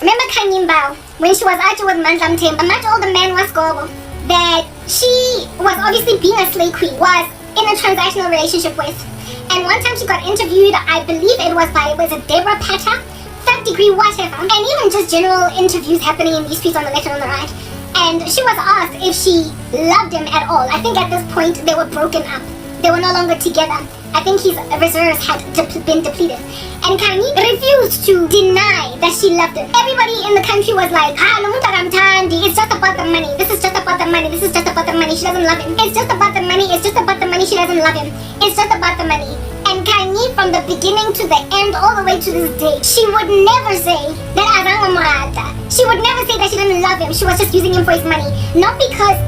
Remember Kanyimbao, when she was out with Mandlam Tim, a much older man was Grovel, that she was obviously being a slave queen, was in a transactional relationship with. And one time she got interviewed, I believe it was Deborah Patta, third degree whatever, and even just general interviews happening in these streets on the left and on the right. And she was asked if she loved him at all. I think at this point they were broken up. They were no longer together. I think his reserves had been depleted. And Kanye refused to deny that she loved him. Everybody in the country was like, it's just about the money. This is just about the money. This is just about the money. She doesn't love him. It's just about the money. It's just about the money. She doesn't love him. It's just about the money. And Kanye, from the beginning to the end, all the way to this day, she would never say that Azang Murata. She would never say that she didn't love him. She was just using him for his money. Not because,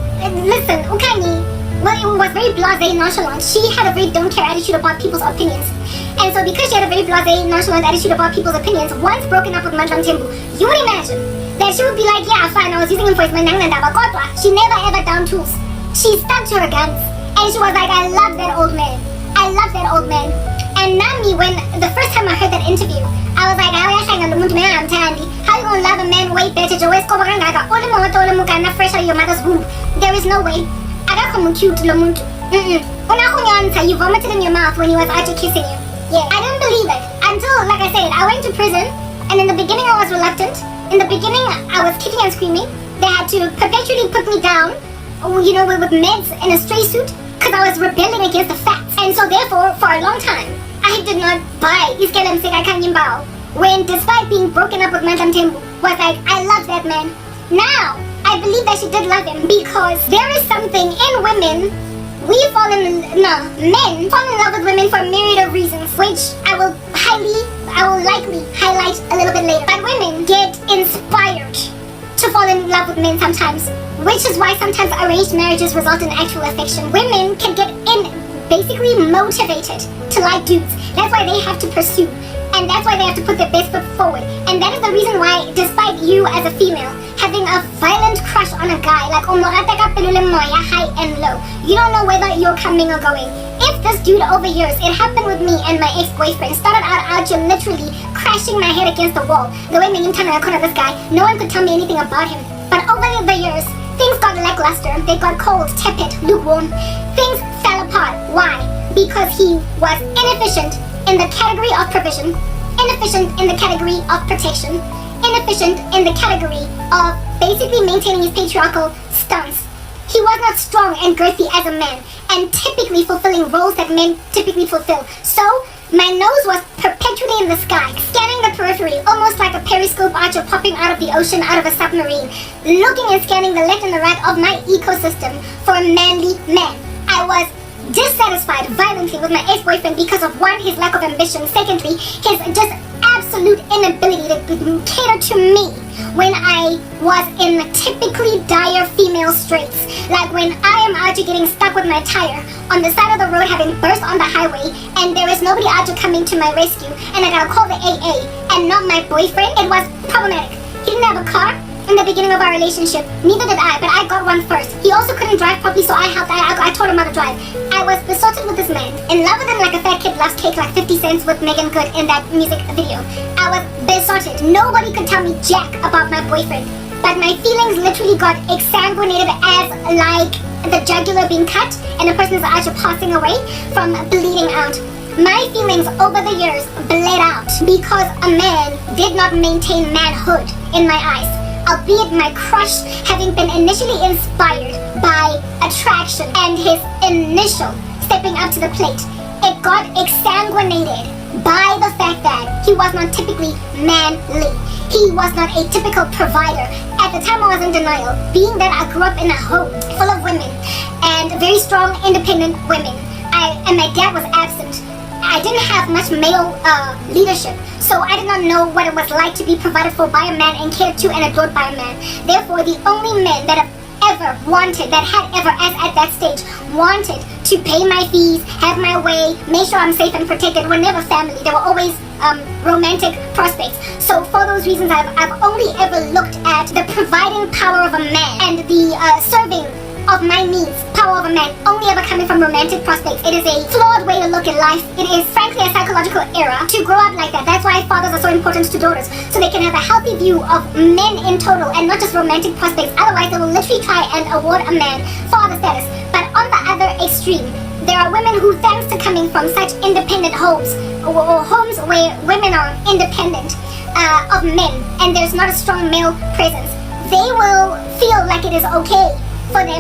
listen, Kanye, well, it was very blasé, nonchalant. She had a very don't care attitude about people's opinions. And so because she had a very blasé, nonchalant attitude about people's opinions, once broken up with Mandlam Tembu, you would imagine that she would be like, yeah, fine, I was using him for his money. She never ever down tools. She stuck to her guns. And she was like, I love that old man. I love that old man. And Nami, when the first time I heard that interview, I was like, how you gonna love a man way better? Fresh out of your mother's womb. There is no way. Cute, you vomited in your mouth when he was out kissing you. Yeah, I didn't believe it until, like I said, I went to prison, and in the beginning I was reluctant. In the beginning I was kicking and screaming. They had to perpetually put me down, with meds in a stray suit, because I was rebelling against the facts. And so therefore, for a long time, I did not buy Iskelem Seka Kanyimbao, when despite being broken up with Mandlam Tembu, was like, I love that man. Now, I believe that she did love him, because there is something in women. Men fall in love with women for a myriad of reasons, which I will likely highlight a little bit later. But women get inspired to fall in love with men sometimes, which is why sometimes arranged marriages result in actual affection. Women can get basically motivated to like dudes. That's why they have to pursue, and that's why they have to put their best foot forward. And that is the reason why, despite you as a female having a violent crush on a guy, like high and low, you don't know whether you're coming or going. If this dude over years, it happened with me and my ex-boyfriend, started out here literally crashing my head against the wall, the way this guy, no one could tell me anything about him. But over the years, things got lackluster, they got cold, tepid, lukewarm. Things fell apart. Why? Because he was inefficient in the category of provision, inefficient in the category of protection, inefficient in the category of basically maintaining his patriarchal stance. He was not strong and girthy as a man, and typically fulfilling roles that men typically fulfill. So, my nose was perpetually in the sky, scanning the periphery, almost like a periscope archer popping out of the ocean, out of a submarine, looking and scanning the left and the right of my ecosystem for a manly man. I was dissatisfied violently with my ex-boyfriend because of, one, his lack of ambition, secondly, his just absolute inability to cater to me when I was in typically dire female straits. Like when I am out here getting stuck with my tire on the side of the road, having burst on the highway, and there is nobody out here coming to my rescue, and I gotta call the AA and not my boyfriend. It was problematic. He didn't have a car in the beginning of our relationship. Neither did I, but I got one first. He also couldn't drive properly, so I helped. I taught him how to drive. I was besotted with this man, in love with him like a fat kid loves cake, like 50 cents with Megan Good in that music video. I was besotted. Nobody could tell me jack about my boyfriend, but my feelings literally got exsanguinated as like the jugular being cut and a person's actually passing away from bleeding out. My feelings over the years bled out because a man did not maintain manhood in my eyes. Albeit my crush having been initially inspired by attraction and his initial stepping up to the plate, it got exsanguinated by the fact that he was not typically manly. He was not a typical provider. At the time I was in denial, being that I grew up in a home full of women and very strong, independent women. And my dad was absent. I didn't have much male leadership, so I did not know what it was like to be provided for by a man and cared to and adored by a man. Therefore, the only men that have ever wanted, that had ever, as at that stage, wanted to pay my fees, have my way, make sure I'm safe and protected, were never family. They were always romantic prospects. So for those reasons, I've only ever looked at the providing power of a man and the serving of my needs, power of a man, only ever coming from romantic prospects. It is a flawed way to look at life. It is frankly a psychological error to grow up like that. That's why fathers are so important to daughters, so they can have a healthy view of men in total and not just romantic prospects. Otherwise, they will literally try and award a man father status. But on the other extreme, there are women who, thanks to coming from such independent homes, or homes where women are independent of men, and there's not a strong male presence, they will feel like it is okay for them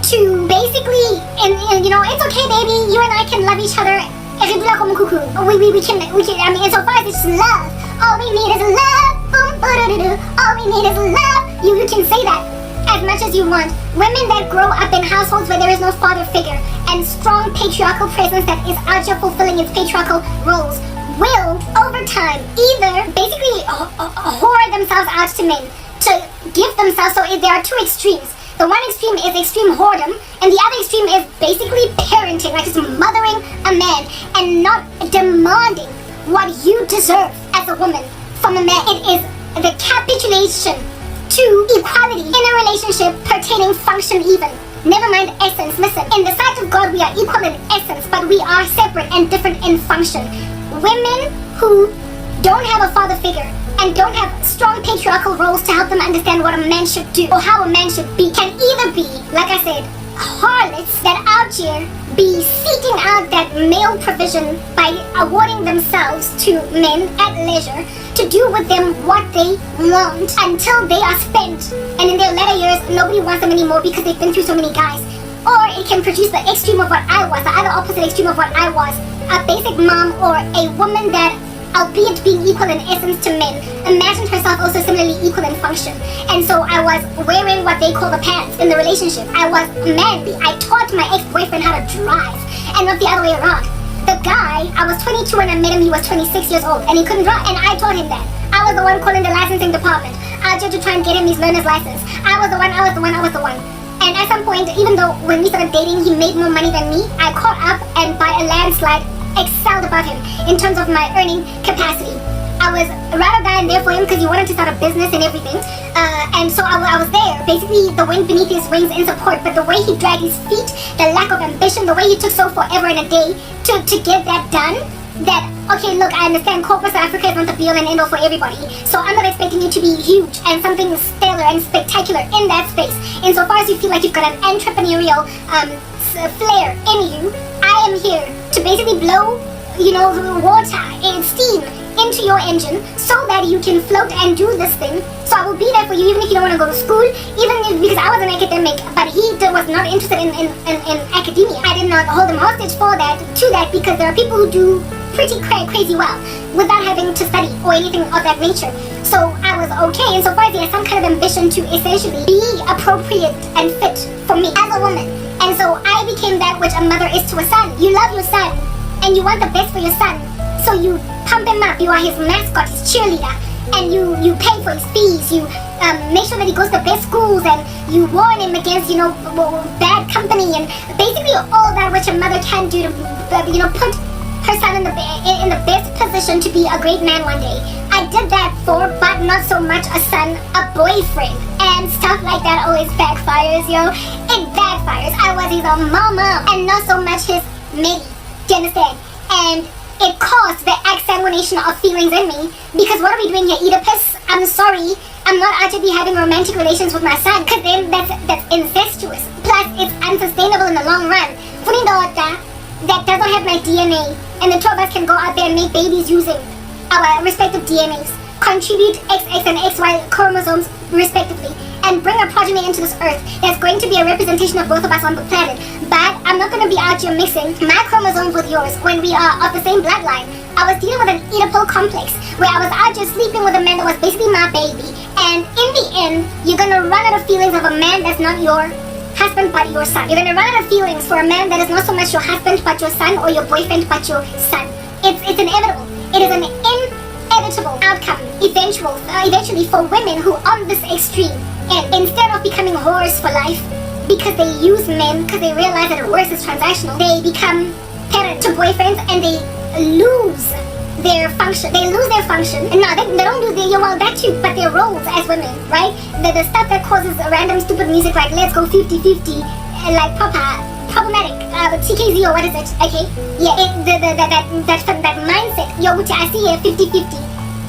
to basically, and you know, it's okay, baby, you and I can love each other. We can, I mean, insofar as it's love, all we need is love, all we need is love. You can say that as much as you want. Women that grow up in households where there is no father figure and strong patriarchal presence that is out here fulfilling its patriarchal roles will, over time, either basically whore themselves out to men, to give themselves. So there are two extremes. The one extreme is extreme whoredom, and the other extreme is basically parenting, like just mothering a man and not demanding what you deserve as a woman from a man. It is the capitulation to equality in a relationship pertaining function even. Never mind essence. Listen, in the sight of God we are equal in essence, but we are separate and different in function. Women who don't have a father figure and don't have strong patriarchal roles to help them understand what a man should do or how a man should be can either be, like I said, harlots that out here be seeking out that male provision by awarding themselves to men at leisure to do with them what they want until they are spent, and in their latter years nobody wants them anymore because they've been through so many guys. Or it can produce the extreme of what I was, the other opposite extreme of what I was, a basic mom or a woman that, albeit being equal in essence to men, imagined herself also similarly equal in function. And so I was wearing what they call the pants in the relationship. I was manly. I taught my ex-boyfriend how to drive and not the other way around. The guy, I was 22 when I met him, he was 26 years old and he couldn't drive, and I taught him that. I was the one calling the licensing department out here to try and get him his learner's license. I was the one. And at some point, even though when we started dating he made more money than me, I caught up and by a landslide excelled above him in terms of my earning capacity. I was ride or die and there for him because he wanted to start a business and everything. And so I was there, basically the wind beneath his wings in support. But the way he dragged his feet, the lack of ambition, the way he took so forever in a day to get that done, that, okay, look, I understand corporate South Africa is not the be-all and end-all for everybody. So I'm not expecting you to be huge and something stellar and spectacular in that space. Insofar as you feel like you've got an entrepreneurial flair in you, I am here to basically blow, water and steam into your engine so that you can float and do this thing. So I will be there for you even if you don't want to go to school, because I was an academic, but he was not interested in academia. I did not hold him hostage for that, because there are people who do pretty crazy well without having to study or anything of that nature. So I was okay insofar as he had some kind of ambition to essentially be appropriate and fit for me as a woman. And so I became that which a mother is to a son. You love your son and you want the best for your son, so you pump him up. You are his mascot, his cheerleader, and you pay for his fees. You make sure that he goes to the best schools, and you warn him against bad company, and basically all that which a mother can do to put her son in the best position to be a great man one day. I did that for, but not so much a son, a boyfriend, and stuff like that always backfires, yo. It backfires. I was his mama and not so much his mate. Do you understand? And it caused the exsanguination of feelings in me, because what are we doing here, Oedipus? I'm sorry, I'm not out to be having romantic relations with my son, because then that's incestuous. Plus, it's unsustainable in the long run. Funny daughter that doesn't have my DNA, and the two of us can go out there and make babies using our respective DNAs, contribute XX and XY chromosomes respectively, and bring a progeny into this earth that's going to be a representation of both of us on the planet. But I'm not going to be out here mixing my chromosomes with yours when we are of the same bloodline. I was dealing with an Oedipal complex where I was out here sleeping with a man that was basically my baby, and in the end you're going to run out of feelings of a man that's not your husband but your son. You're going to run out of feelings for a man that is not so much your husband but your son, or your boyfriend but your son. It's inevitable. It is an inevitable outcome eventually for women who on this extreme, and instead of becoming whores for life because they use men because they realize that worse is transactional, they become parent to boyfriends and they lose their function. They lose their function. And no, they don't do that too, but their roles as women, right? The stuff that causes random stupid music like let's go 50-50 like proper problematic. TKZ or what is it? Okay, yeah, that mindset. Yo, which I see here 50-50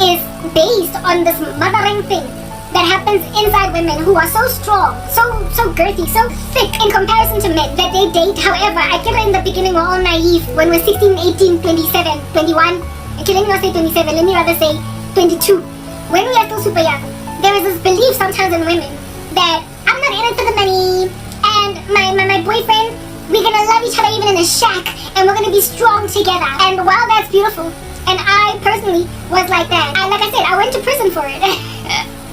is based on this mothering thing that happens inside women who are so strong, so girthy, so thick in comparison to men that they date. However, I get it in the beginning we're all naive when we're 16, 18, 27, 21. Okay, let me not say 27, let me rather say 22. When we are still super young, there is this belief sometimes in women that I'm not in it for the money, and my boyfriend, we're gonna love each other even in a shack, and we're gonna be strong together. And while that's beautiful, and I personally was like that, like I said, I went to prison for it.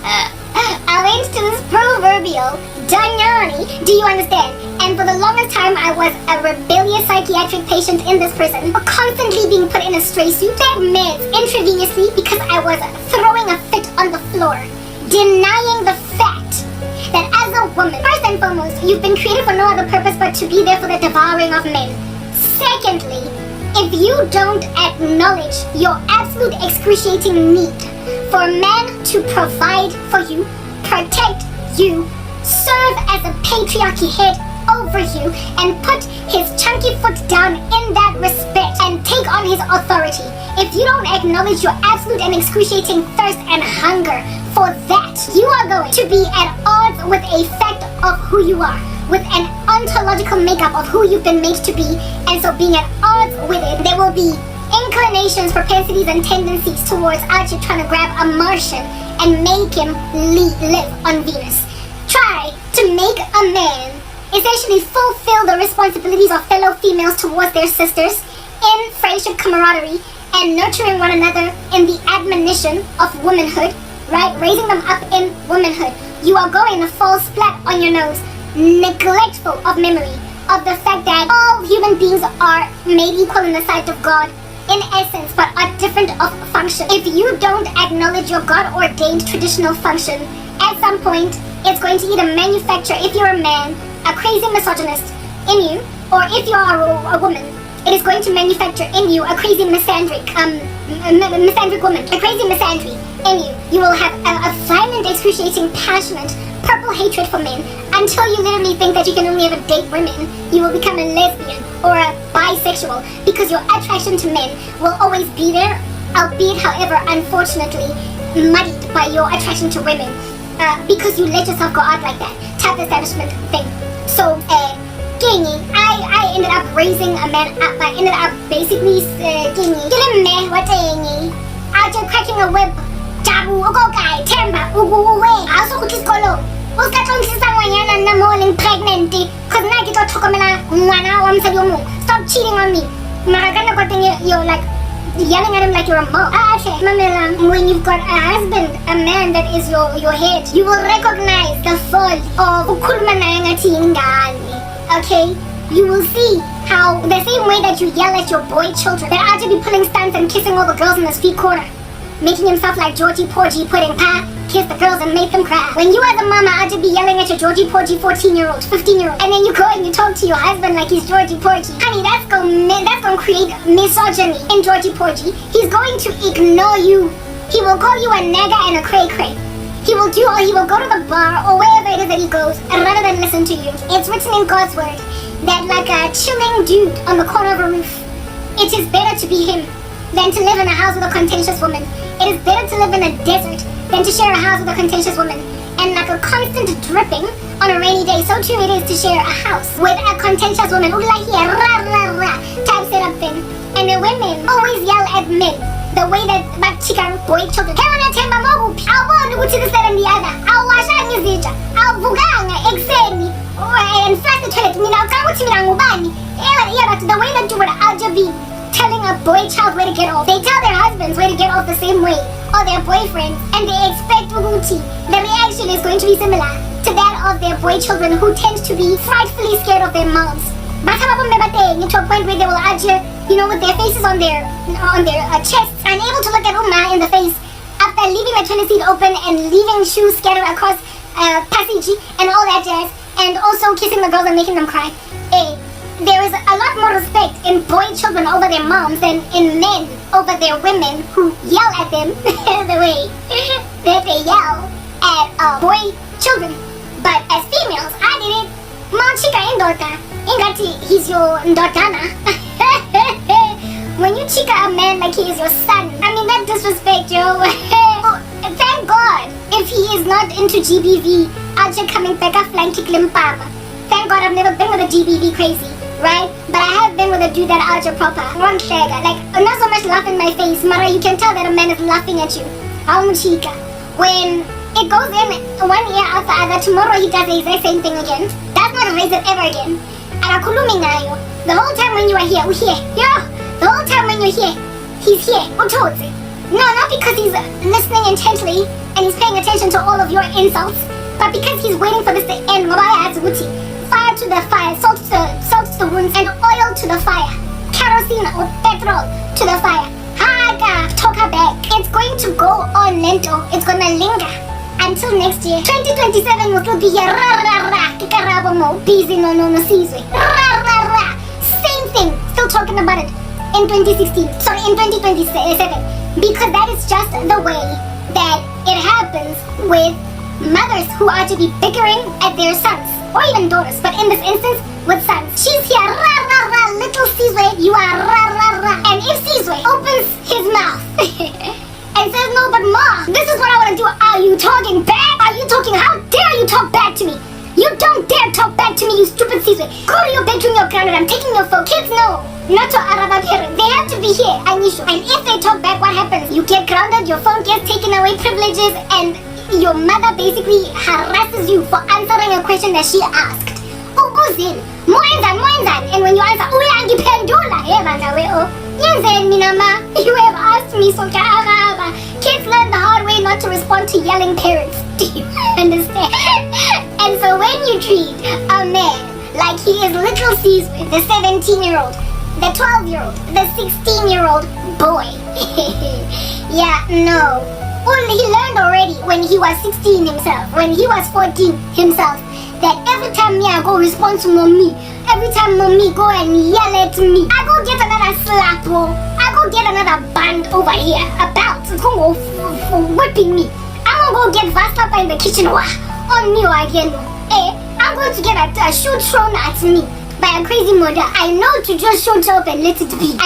I went to this proverbial Danyani, do you understand? And for the longest time I was a rebellious psychiatric patient in this prison, constantly being put in a stray suit, fed meds intravenously because I was throwing a fit on the floor, denying the fact that as a woman, first and foremost, you've been created for no other purpose but to be there for the devouring of men. Secondly, if you don't acknowledge your absolute excruciating need for a man to provide for you, protect you, serve as a patriarchy head over you, and put his chunky foot down in that respect and take on his authority, if you don't acknowledge your absolute and excruciating thirst and hunger for that, you are going to be at odds with a fact of who you are, with an ontological makeup of who you've been made to be. And so being at odds with it, there will be inclinations, propensities, and tendencies towards Archie trying to grab a Martian and make him live on Venus. Try to make a man essentially fulfill the responsibilities of fellow females towards their sisters in friendship, camaraderie, and nurturing one another in the admonition of womanhood, right? Raising them up in womanhood. You are going to fall flat on your nose, neglectful of memory, of the fact that all human beings are made equal in the sight of God, in essence, but are different of function. If you don't acknowledge your God-ordained traditional function, at some point, it's going to either manufacture, if you're a man, a crazy misogynist in you, or if you are a woman, it is going to manufacture in you a crazy misandric woman, a crazy misandry in you. You will have a violent, excruciating, passionate, purple hatred for men until you literally think that you can only ever date women. You will become a lesbian or a bisexual because your attraction to men will always be there, albeit, however, unfortunately, muddied by your attraction to women because you let yourself go out like that type of establishment thing. So, I ended up raising a man up. I ended up basically after cracking a whip, jabu, ugokai, temba, uguwe, also kukiskolo. Pregnant because now you stop cheating on me. You're like yelling at him like you're a mom. When you've got a husband, a man that is your head, you will recognize the fall of okay? You will see how the same way that you yell at your boy children that are to be pulling stunts and kissing all the girls in the street corner, making himself like Georgie Porgy, putting kiss the girls and make them cry. When you as a mama are to be yelling at your Georgie Porgy 14-year-old, 15-year-old, and then you go and you talk to your husband like he's Georgie Porgy, honey, that's gonna create misogyny in Georgie Porgy. He's going to ignore you. He will call you a nagger and a cray-cray. He will go to the bar or wherever it is that he goes and rather than listen to you. It's written in God's word that like a chilling dude on the corner of a roof, it is better to be him than to live in a house with a contentious woman. It is better to live in a desert than to share a house with a contentious woman. And like a constant dripping on a rainy day, so too it is to share a house with a contentious woman. Type setup thing. And the women always yell at men the way that chicken boy children. And flash the toilet. The way that you would be telling a boy child where to get off. They tell their husbands where to get off the same way, or their boyfriends, and they expect the reaction is going to be similar to that of their boy children who tend to be frightfully scared of their moms. But to a point where they will argue, with their faces on their chests, unable to look at Uma in the face after leaving the toilet seat open and leaving shoes scattered across passage and all that jazz, and also kissing the girls and making them cry. There is a lot more respect in boy children over their moms than in men over their women who yell at them the way that they yell at boy children. But as females, I did it. Machika indota. Ingati, he's your ndotana. When you chika a man like he is your son, I mean, that disrespect, yo. Thank God, if he is not into GBV, Archer coming back a flanky glimpama. Thank God I've never been with a GBV crazy, right? But I have been with a dude that Archer proper. One shagger, like, not so much laugh in my face, Mara, you can tell that a man is laughing at you. Chika. When it goes in 1 year after other, tomorrow he does the exact same thing again. That's not a reason ever again. Arakulumi. The whole time when you are here, we're here. Yo, the whole time when you're here, he's here. No, not because he's listening intently and he's paying attention to all of your insults, but because he's waiting for this to end. Fire to the fire, salt to the wounds, and oil to the fire. Kerosene or petrol to the fire. Haga, toka back. It's going to go on lento. It's gonna linger until next year. 2027 will still be here. Karabo mo, busy no sizwe. Same thing, still talking about it in 2016. Sorry, in 2027. Because that is just the way that it happens with mothers who are to be bickering at their sons, or even daughters, but in this instance, with sons. She's here, little Sizwe, you are and if Sizwe opens his mouth and says, no, but Ma, this is what I want to do, are you talking back? Are you talking, how dare you talk back to me? You don't dare talk back to me, you stupid Sizwe. Go to your bedroom, you're grounded, I'm taking your phone. Kids know. Not to Araba parents. They have to be here, Anisho. And if they talk back, what happens? You get grounded, your phone gets taken away, privileges, and your mother basically harasses you for answering a question that she asked. Ukuzin, moenzan. And when you answer, uyangiphendula, yenzen minama, you have asked me so Araba. Kids learn the hard way not to respond to yelling parents. Do you understand? And so when you treat a man like he is little Caesar, the 17-year-old, the 12-year-old, the 16-year-old boy. Yeah, no. Only he learned already when he was 16 himself, when he was 14 himself, that every time me I go respond to mommy, every time mommy go and yell at me, I go get another slap, I go get another band over here, about for whipping me. I'm gonna go get Vaslapa in the kitchen, on me again. I'm going to get a shoe thrown at me by a crazy mother. I know to just shut up and let it be.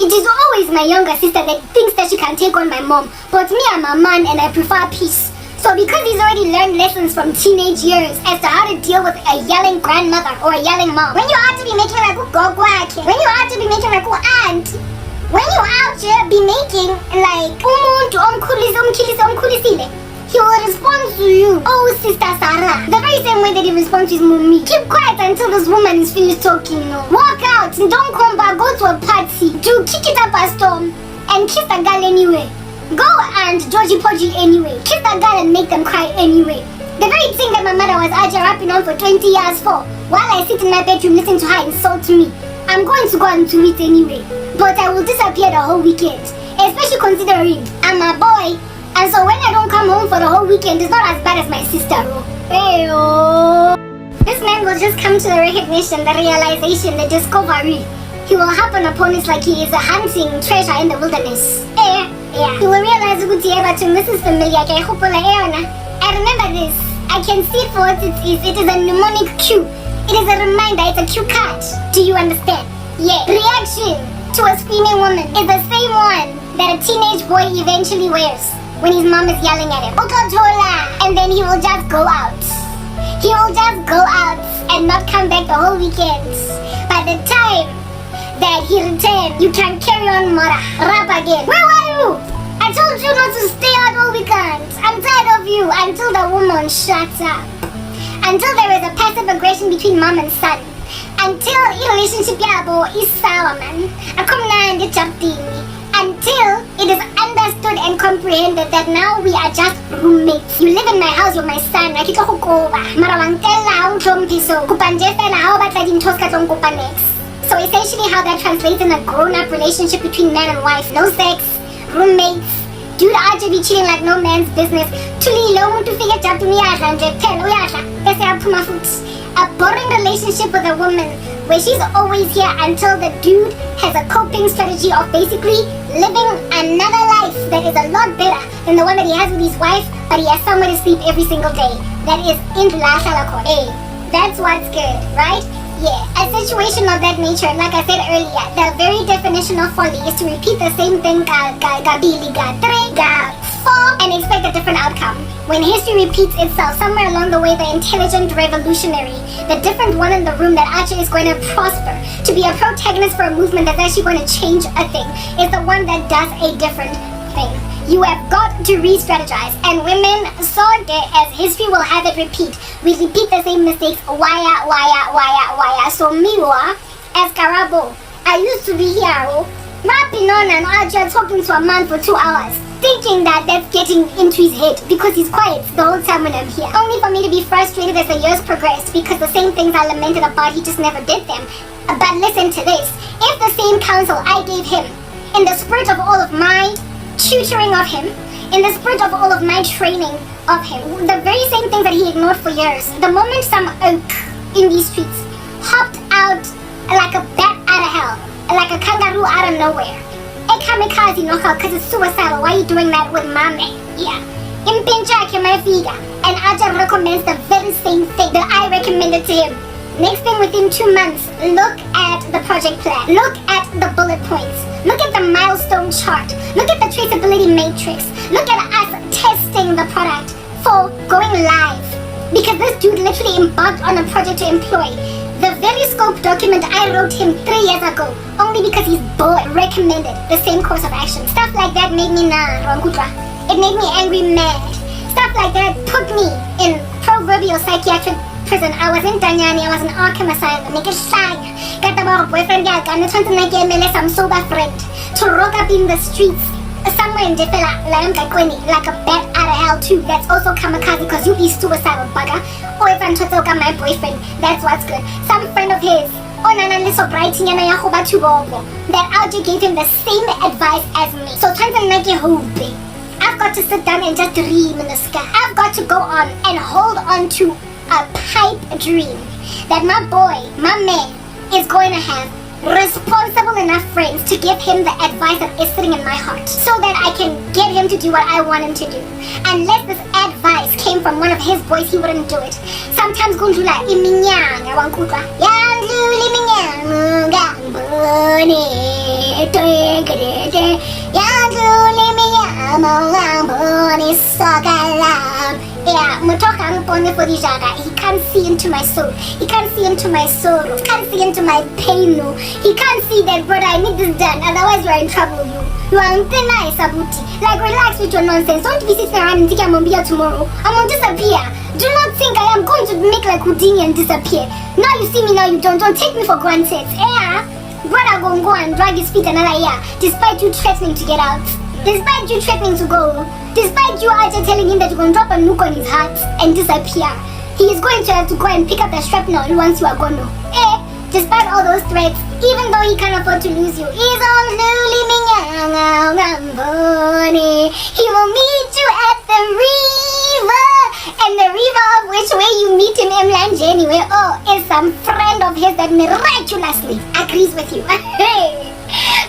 It is always my younger sister that thinks that she can take on my mom. But me, I'm a man and I prefer peace. So because he's already learned lessons from teenage years as to how to deal with a yelling grandmother or a yelling mom. When you are to be making like gogwake, when you are to be making like aunt, when you out here be making like umuntu omkhulisile, he will respond to you, oh Sister Sarah, the very same way that he responds to his mommy. Keep quiet until this woman is finished talking. No. Walk out, don't come back, go to a party, do kick it up a storm, and kiss the girl anyway. Go and Georgie Podgy anyway. Kiss the girl and make them cry anyway. The very thing that my mother was out here rapping on for 20 years for, while I sit in my bedroom listening to her insult me, I'm going to go and do it anyway. But I will disappear the whole weekend, especially considering I'm a boy. And so when I don't come home for the whole weekend, it's not as bad as my sister. Hey-oh. This man will just come to the recognition, the realization, the discovery. He will happen upon it like he is a hunting treasure in the wilderness. Yeah. He will realize this is familiar. I remember this. I can see it for what it is. It is a mnemonic cue. It is a reminder. It's a cue card. Do you understand? Yeah. Reaction to a screaming woman is the same one that a teenage boy eventually wears when his mom is yelling at him. And then he will just go out. He will just go out and not come back the whole weekend. By the time that he returns, you can carry on Mora. Rap again. Where were you? I told you not to stay out all weekend. I'm tired of you. Until the woman shuts up. Until there is a passive aggression between mom and son. Until the relationship is sour, man. Until it is understood and comprehended that now we are just roommates. You live in my house, you're my son. So essentially how that translates in a grown-up relationship between man and wife. No sex, roommates, dude be cheating like no man's business. A boring relationship with a woman where she's always here until the dude has a coping strategy of basically living another life that is a lot better than the one that he has with his wife, but he has somewhere to sleep every single day. that is into la shalakon. Hey, that's what's good, right? Yeah, a situation of that nature, like I said earlier, the very definition of folly is to repeat the same thing ga-bili, ga-3, ga-4, and expect a different outcome. When history repeats itself, somewhere along the way, the intelligent revolutionary, the different one in the room that actually is going to prosper, to be a protagonist for a movement that's actually going to change a thing, is the one that does a different thing. You have got to re-strategize, and women saw it as history will have it repeat. We repeat the same mistakes, wire. So meanwhile, as Karabo, I used to be here, rapping on and Archer talking to a man for 2 hours, thinking that that's getting into his head because he's quiet the whole time when I'm here. Only for me to be frustrated as the years progressed because the same things I lamented about, he just never did them. But listen to this, if the same counsel I gave him, in the spirit of all of my tutoring of him, in the spirit of all of my training of him, the very same things that he ignored for years, the moment some oak in these streets hopped out like a bat out of hell, like a kangaroo out of nowhere, a kamikaze knockout because it's suicidal. Why are you doing that with my man? Yeah. Impinchake my figure, and Aja recommends the very same thing that I recommended to him. Next thing, within 2 months, look at the project plan, look at the bullet points, look at the milestone chart, look at the traceability matrix, look at us testing the product for going live. Because this dude literally embarked on a project to employ the very scope document I wrote him 3 years ago, only because his boy recommended the same course of action. Stuff like that made me it made me angry mad. Stuff like that put me in proverbial psychiatric prison. I was in Tanyani, I was in Arkham Asylum, make it shine. Got about a boyfriend, some sober friend to rock up in the streets somewhere in Jepela, like a bat out of hell too. That's also kamikaze because you be suicidal bugger. Or if I'm talking my boyfriend, that's what's good. Some friend of his, that Algie gave him the same advice as me. So I've got to sit down and just dream in the sky. I've got to go on and hold on to a pipe dream that my boy, my man, is going to have responsible enough friends to give him the advice that is sitting in my heart so that I can get him to do what I want him to do. Unless this advice came from one of his boys, he wouldn't do it. Sometimes Gundula iminyanga wankutwa yandlula iminyanga ngambone twegede yandlula iminyama ngambone sokalam. Yeah, Mutoka Mpone for the Jaga. He can't see into my soul. He can't see into my sorrow. He can't see into my pain. No. He can't see that, brother, I need this done. Otherwise, you are in trouble. You are nice, Abuti. Like, relax with your nonsense. Don't be sitting around and think I'm going to be here tomorrow. I'm going to disappear. Do not think I am going to make like Houdini and disappear. Now you see me, now you don't. Don't take me for granted. Yeah. Brother, go and drag his feet another year, despite you threatening to get out. Despite you threatening to go, despite you actually telling him that you're going to drop a nuke on his heart and disappear, he is going to have to go and pick up the shrapnel once you are gone. Despite all those threats, even though he can't afford to lose you, he's on he will meet you at the river, and the river of which way you meet him Mlanje anyway, is some friend of his that miraculously agrees with you.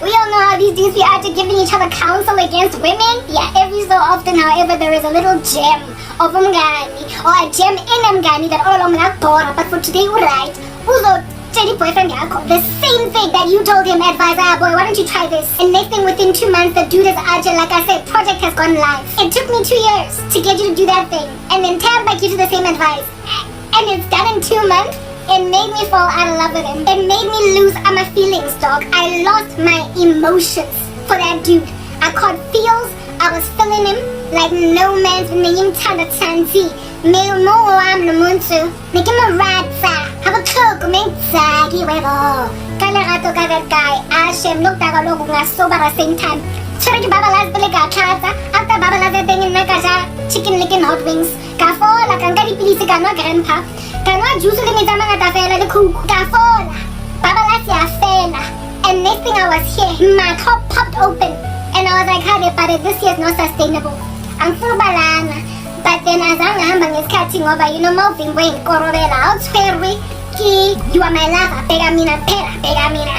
We all know how these days we are to giving each other counsel against women. Yeah, every so often, however, there is a little gem of Mgani or a gem in Mgani that all along that bora. But for today, we're right. Uzo, Jenny boyfriend, the same thing that you told him, advice, boy, why don't you try this? And next thing, within 2 months, the dude is agile. Like I said, project has gone live. It took me 2 years to get you to do that thing. And then Tamba gives you the same advice. And it's done in 2 months. It made me fall out of love with him. It made me lose my feelings, dog. I lost my emotions for that dude. I caught feels. I was feeling him like no man's name. Tanda Tanzi. Me mo am no muntu. Make him a ratsa. Have a cook. Make zagi wevo. Kala ato ka that guy. Ashem look tagalogo nga sober at the same time. Church babalas belega chaza. After babalas thing in nakaja. Chicken licking hot wings. Kafo la kankari pilisi ka no grandpa. Kanwa juice le mitama ngata fela le kuku kafola babalas ya fela. And next thing I was here, my top popped open and I was like, "Hade, but this year is not sustainable. I'm full balana." But then as I'm hambang is catching over, moving way korobela out sperry ki you are my lover, pegamina pera, pegamina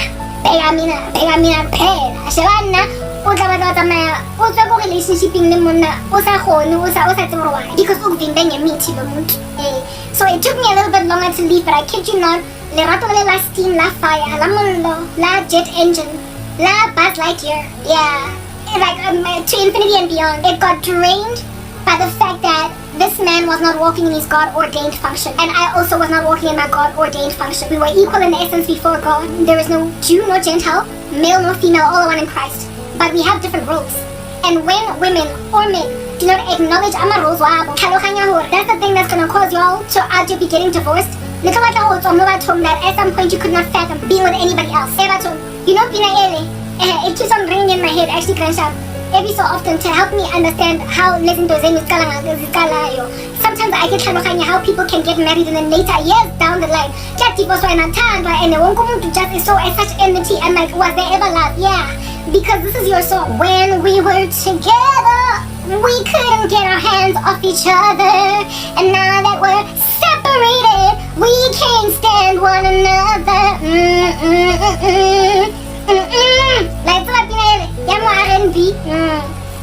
pera. Shavana o tla batla tsamaya o tswa ko relationshiping le monna o sa gone o sa tsebe why because o vimbe ngemithi lo muntu. So it took me a little bit longer to leave, but I kid you not, lerato le la steam, la fire, la mollo, la jet engine, la Buzz Lightyear, yeah, like to infinity and beyond. It got drained by the fact that this man was not walking in his God-ordained function, and I also was not walking in my God-ordained function. We were equal in essence before God. There is no Jew nor Gentile, male nor female, all one in Christ. But we have different roles. And when women or men do not acknowledge our roles, that's the thing that's going to cause y'all to either be getting divorced. Little like that at some point you could not fathom being with anybody else. You know, it keeps on ringing in my head, actually, every so often to help me understand how sometimes I get how people can get married and then later, years down the line, and just is so as such enmity. I'm like, was there ever love? Yeah, because this is your song. When we were together, we couldn't get our hands off each other, and now that we're separated, we can't stand one another. Like R&B.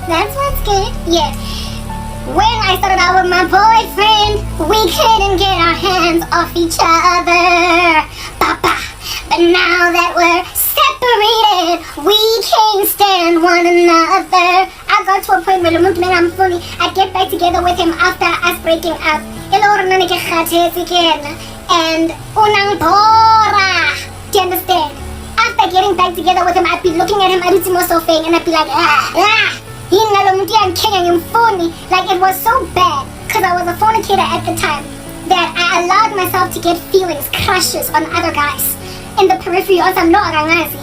That's what's good. Yeah. When I started out with my boyfriend, we couldn't get our hands off each other. Papa. But now that we're separated, we can't stand one another. I got to a point where I get back together with him after us breaking up. And unang bora. Do you understand? After getting back together with him, I'd be looking at him, and I'd be like, like it was so bad, because I was a fornicator at the time, that I allowed myself to get feelings, crushes on other guys. In the periphery, also no arangazi,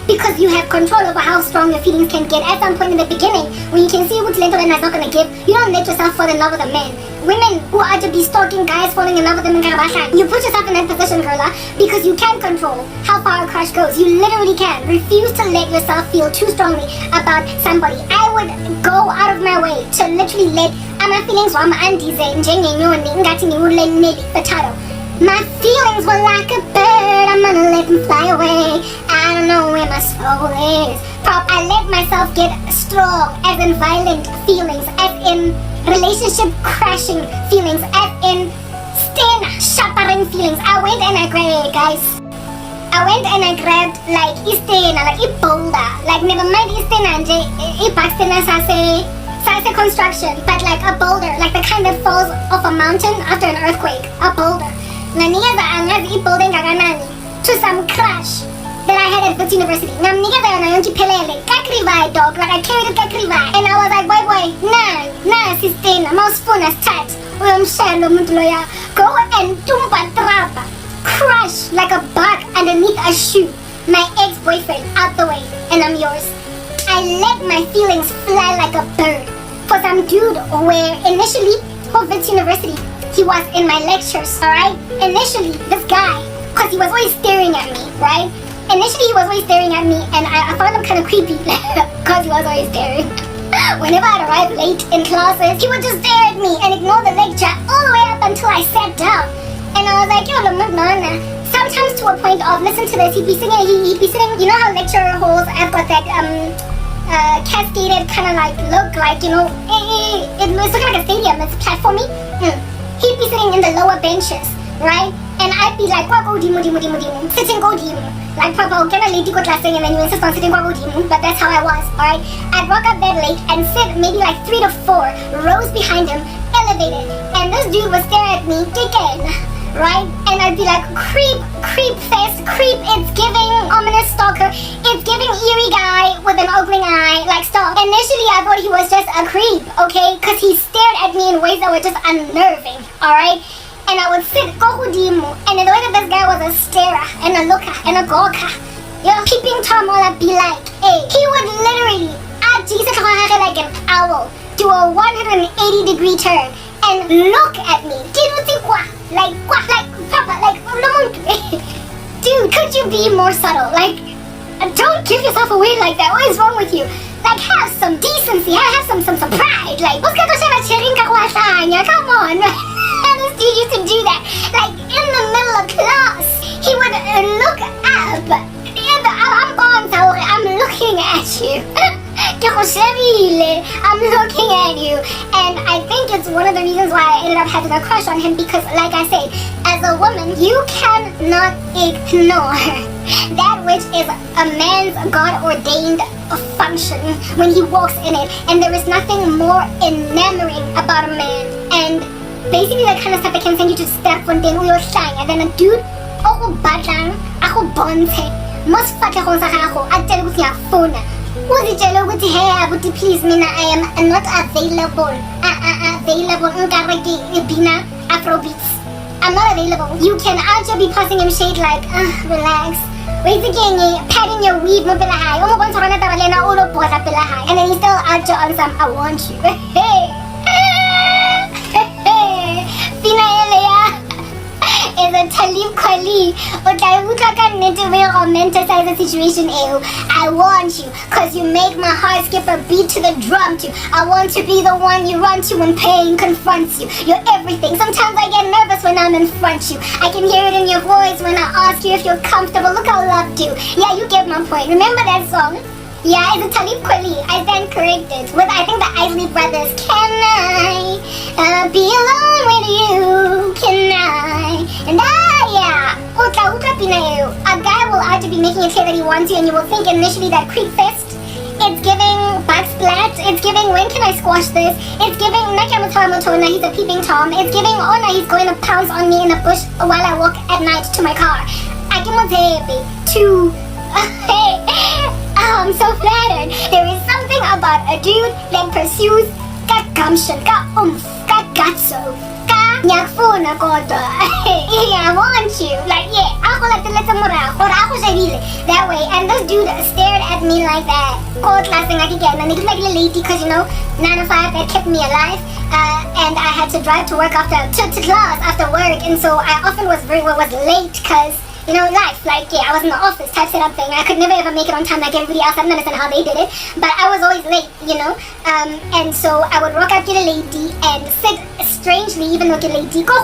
because you have control over how strong your feelings can get. At some point in the beginning, when you can see who's little and that's not going to give, you don't let yourself fall in love with a man. Women who are to be stalking guys, falling in love with them, you put yourself in that position, girl, because you can control how far a crush goes. You literally can. Refuse to let yourself feel too strongly about somebody. I would go out of my way to literally let my feelings my feelings were like a bird, I'm gonna let them fly away. I don't know where my soul is. I let myself get strong, as in violent feelings, as in relationship crashing feelings, as in stain shattering feelings. I went and I grabbed, guys. I went and I grabbed like istena, like a boulder. Like never mind istena, it's construction, but like a boulder, like the kind that falls off a mountain after an earthquake. A boulder. To some crush that I had at Wits University. Dog, like I carried it and I was like, boy, nah, sistina, most fun as tat. Go and tumpa crush like a bug underneath a shoe. My ex-boyfriend out the way, and I'm yours. I let my feelings fly like a bird for some dude where initially for Wits University he was in my lectures, alright? Initially, this guy, because he was always staring at me, right? Initially, he was always staring at me, and I found him kind of creepy, because he was always staring. Whenever I'd arrive late in classes, he would just stare at me and ignore the lecture all the way up until I sat down. And I was like, yo, sometimes to a point of, listen to this, he'd be sitting, you know how lecture halls have got that, cascaded kind of like look, like, you know, it looks like a stadium, it's platformy. He'd be sitting in the lower benches, right? And I'd be like, sitting like Papa, can I lady go classing and then you insist on sitting but that's how I was, alright? I'd walk up that late and sit maybe like 3 to 4 rows behind him, elevated, and this dude would stare at me, again, right? And I'd be like, creep fest, it's giving ominous stalker, it's giving eerie guy with an ogling eye, like stop. Initially I thought he was just a creep, okay? Because he stared at me in ways that were just unnerving, alright? And I would sit, and in the way that this guy was a starer, and a looker, and a gawker, you know, peeping Tom all I'd be like, hey, he would literally, like an owl, do a 180-degree turn, and look at me. Like, Papa, like, dude, could you be more subtle? Like, don't give yourself away like that. What is wrong with you? Like, have some decency, have some pride. Like, come on, man. This dude used to do that. Like, in the middle of class, he would look up. I'm looking at you. I'm looking at you. And I think it's one of the reasons why I ended up having a crush on him, because like I said, as a woman, you cannot ignore that which is a man's God-ordained function when he walks in it. And there is nothing more enamoring about a man. And basically the kind of stuff that can send you to step one day you're shying. And then a dude, ako batlang, ako bonte, mas fatlakong sa ako, at tell ko siya phone. Uzitshela ukuthi hey abuti please mina I am not available. Available nkareke ibina Afrobeats. I'm not available. You can actually be passing him shade like relax. Wait again, patting your weave mo pelahay. Umo kon sarana tarale na ulo po sa pelahay. And then you still on some I want you. Hey. Pinaelea is a Talib Kweli. But I would like to romanticize the situation. I want you, cause you make my heart skip a beat to the drum too. I want to be the one you run to when pain confronts you. You're everything. Sometimes I get nervous when I'm in front of you. I can hear it in your voice when I ask you if you're comfortable. Look how love do. Yeah, you get my point. Remember that song? Yeah, it's a Talib Kweli. I stand corrected. With I think the Isley Brothers. Can I be alone with you? Can I? And yeah. Uta pinayo. A guy will actually be making it clear that he wants you, and you will think initially that creep fest. It's giving butt splat. It's giving when can I squash this? It's giving Nakamatona, he's a peeping Tom. It's giving Ona, he's going to pounce on me in a bush while I walk at night to my car. I can to I'm so flattered. There is something about a dude that pursues ka gumption, ka ka gutso, ka nyakfuna koto. Yeah, I want you. Like, yeah, ako like the little mura, or ako sarili. That way, and this dude stared at me like that. Cold lasting like again, and it was like a lady, cause you know, 9 to 5 that kept me alive. And I had to drive to work to class after work, and so I often was late, cause you know, life, like, yeah, I was in the office type setup thing. I could never ever make it on time like everybody else. I don't understand how they did it, but I was always late, you know. And so I would walk up to the lady and sit strangely, even though the lady go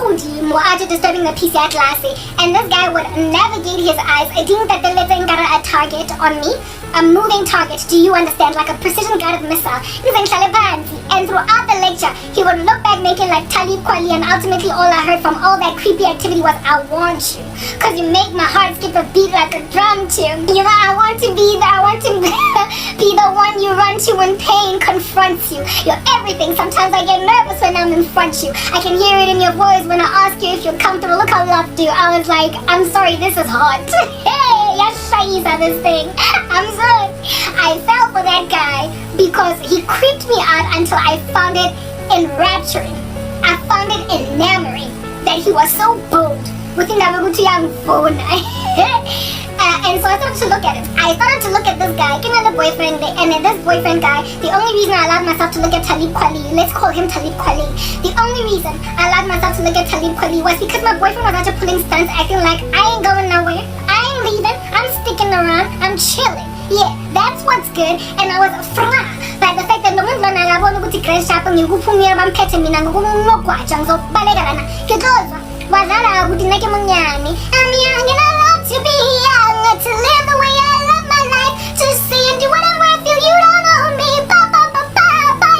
mo aja disturbing the PC at last. And this guy would navigate his eyes. I think that the letting got a target on me, a moving target. Do you understand? Like a precision guided missile. And throughout the lecture, he would look back making like Talib Kweli, and ultimately all I heard from all that creepy activity was I want you, cause you make my heart skip a beat like a drum tune. You know, I want to be be the one you run to when pain confronts you. You're everything. Sometimes I get nervous when I'm in front of you. I can hear it in your voice when I ask you if you're comfortable. Look how love do. I was like, I'm sorry, this is hot. Hey, you're shy at this thing. I'm sorry. I fell for that guy because he creeped me out until I found it enrapturing. I found it enamoring that he was so bold. Within that young phone. And so I started to look at it. I started to look at this guy, give me the boyfriend, and then this boyfriend guy, the only reason I allowed myself to look at Talib Kweli, let's call him Talib Kweli. The only reason I allowed myself to look at Talib Kweli was because my boyfriend was actually pulling stunts, acting like I ain't going nowhere, I ain't leaving, I'm sticking around, I'm chilling. Yeah, that's what's good. And I was fra by the fact that no one learned I want to go to Grand Shopping, you go put me around petting me, and go no quachang, so balegarana. Wala buti na mangyani. I'm young and I love to be young, to live the way I love my life, to see and do whatever I feel. You don't own me, papa,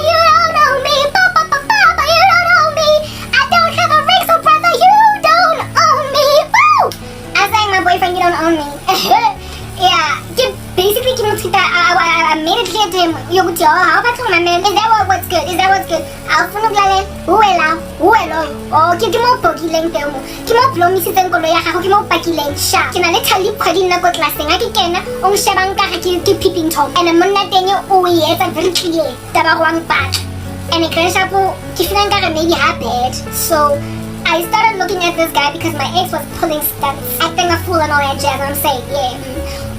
you don't own me, papa, you don't own me. I don't have a ring, so brother, you don't own me. Woo! I sang my boyfriend, you don't own me. Yeah, basically, I made it clear to him. How about my man? Is that what's good? Is that what's good? I'll phone up oh, kimo pogi leng teo mo. Kimo blow mi siteng kolo ya gago kimo paki leng sha. Kina le Talib Kweli na ko class nga ke kena ong shebang ka ga ke peeping Tom. And monna teng o etsa very clear. Taba go ang back. And it crash up ke feeling ka maybe bad. So I started looking at this guy because my ex was pulling stunts, acting a fool and all that jazz. I'm saying, yeah.